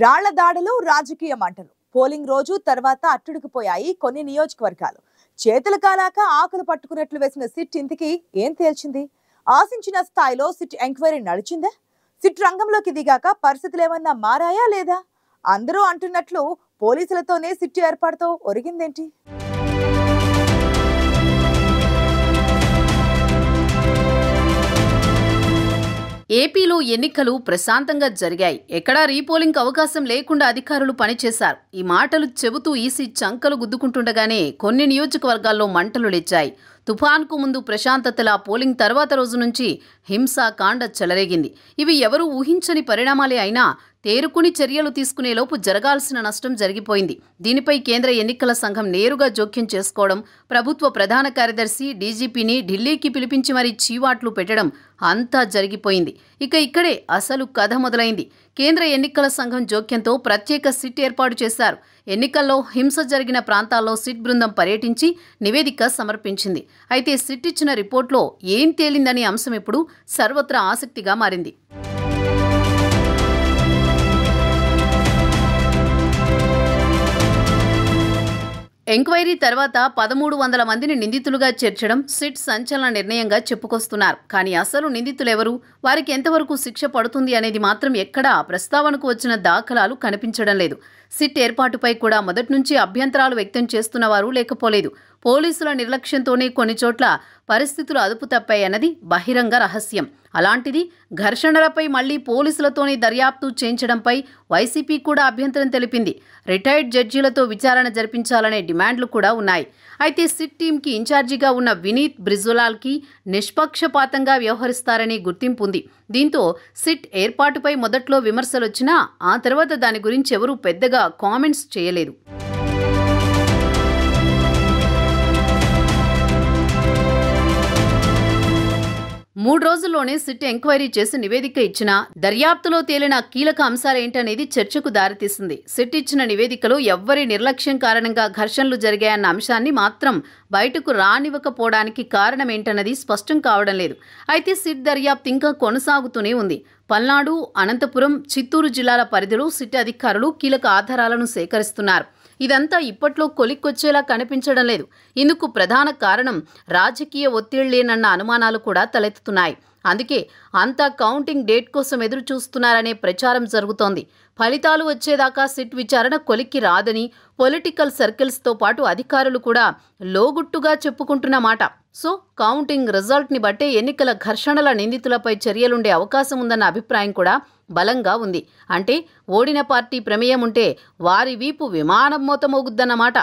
రాళ్ల దాడులు రాజకీయ మంటలు పోలింగ్ రోజు తర్వాత అట్టుడికిపోయాయి కొన్ని నియోజకవర్గాలు. చేతులు కాలాక ఆకులు పట్టుకున్నట్లు వేసిన సిట్ ఇంతకీ ఏం తేల్చింది? ఆశించిన స్థాయిలో సిట్ ఎంక్వైరీ నడిచిందా? సిట్ రంగంలోకి దిగాక పరిస్థితులు ఏమన్నా మారాయా లేదా? అందరూ అంటున్నట్లు పోలీసులతోనే సిట్ ఏర్పాటుతో ఒరిగిందేంటి? ఏపీలో ఎన్నికలు ప్రశాంతంగా జరిగాయి. ఎక్కడా రీపోలింగ్ అవకాశం లేకుండా అధికారులు పనిచేశారు. ఈ మాటలు చెబుతూ ఈసీ చంకలు గుద్దుకుంటుండగానే కొన్ని నియోజకవర్గాల్లో మంటలు లేచాయి. తుఫాన్కు ముందు ప్రశాంతతలా పోలింగ్ తర్వాత రోజు నుంచి హింసాకాండ చెలరేగింది. ఇవి ఎవరూ ఊహించని పరిణామాలే అయినా తేరుకుని చర్యలు తీసుకునేలోపు జరగాల్సిన నష్టం జరిగిపోయింది. దీనిపై కేంద్ర ఎన్నికల సంఘం నేరుగా జోక్యం చేసుకోవడం, ప్రభుత్వ ప్రధాన కార్యదర్శి డీజీపీని ఢిల్లీకి పిలిపించి మరీ చీవాట్లు పెట్టడం అంతా జరిగిపోయింది. ఇక్కడే అసలు కథ మొదలైంది. కేంద్ర ఎన్నికల సంఘం జోక్యంతో ప్రత్యేక సిట్ ఏర్పాటు చేశారు. ఎన్నికల్లో హింస జరిగిన ప్రాంతాల్లో సిట్ బృందం పర్యటించి నివేదిక సమర్పించింది. అయితే సిట్ ఇచ్చిన రిపోర్ట్లో ఏం తేలిందనే అంశం ఇప్పుడు సర్వత్రా ఆసక్తిగా మారింది. ఎంక్వైరీ తర్వాత 1300 మందిని నిందితులుగా చేర్చడం సిట్ సంచలన నిర్ణయంగా చెప్పుకొస్తున్నారు. కానీ అసలు నిందితులెవరు, వారికి ఎంతవరకు శిక్ష పడుతుంది అనేది మాత్రం ఎక్కడా ప్రస్తావనకు వచ్చిన దాఖలాలు కనిపించడం లేదు. సిట్ ఏర్పాటుపై కూడా మొదటి నుంచి అభ్యంతరాలు వ్యక్తం చేస్తున్నవారు లేకపోలేదు. పోలీసుల నిర్లక్ష్యంతోనే కొన్ని చోట్ల పరిస్థితులు అదుపు తప్పాయన్నది బహిరంగ రహస్యం. అలాంటిది ఘర్షణలపై మళ్లీ పోలీసులతోనే దర్యాప్తు చేయించడంపై వైసీపీ కూడా అభ్యంతరం తెలిపింది. రిటైర్డ్ జడ్జీలతో విచారణ జరిపించాలనే డిమాండ్లు కూడా ఉన్నాయి. అయితే సిట్ టీంకి ఇన్ఛార్జిగా ఉన్న వినీత్ బ్రిజ్లాల్కి నిష్పక్షపాతంగా వ్యవహరిస్తారనే గుర్తింపు ఉంది. దీంతో సిట్ ఏర్పాటుపై మొదట్లో విమర్శలొచ్చినా ఆ తర్వాత దాని గురించి ఎవరూ పెద్దగా కామెంట్స్ చేయలేదు. 3 రోజుల్లోనే సిట్ ఎంక్వైరీ చేసి నివేదిక ఇచ్చినా దర్యాప్తులో తేలిన కీలక అంశాలేంటనేది చర్చకు దారితీసింది. సిట్ ఇచ్చిన నివేదికలో ఎవ్వరి నిర్లక్ష్యం కారణంగా ఘర్షణలు జరిగాయన్న అంశాన్ని మాత్రం బయటకు రానివ్వకపోవడానికి కారణమేంటన్నది స్పష్టం కావడం లేదు. అయితే సిట్ దర్యాప్తు ఇంకా కొనసాగుతూనే ఉంది. పల్నాడు, అనంతపురం, చిత్తూరు జిల్లాల పరిధిలో సిట్ అధికారులు కీలక ఆధారాలను సేకరిస్తున్నారు. ఇదంతా ఇప్పట్లో కొలిక్కొచ్చేలా కనిపించడం లేదు. ఇందుకు ప్రధాన కారణం రాజకీయ ఒత్తిళ్లేనన్న అనుమానాలు కూడా తలెత్తుతున్నాయి. అందుకే అంతా కౌంటింగ్ డేట్ కోసం ఎదురు చూస్తున్నారనే ప్రచారం జరుగుతోంది. ఫలితాలు వచ్చేదాకా సిట్ విచారణ కొలిక్కి రాదని పొలిటికల్ సర్కిల్స్తో పాటు అధికారులు కూడా లోగుట్టుగా చెప్పుకుంటున్నమాట. సో కౌంటింగ్ రిజల్ట్ని బట్టే ఎన్నికల ఘర్షణల నిందితులపై చర్యలుండే అవకాశం ఉందన్న అభిప్రాయం కూడా బలంగా ఉంది. అంటే ఓడిన పార్టీ ప్రమేయం ఉంటే వారి వీపు విమానం మోతమోగుద్దన్నమాట.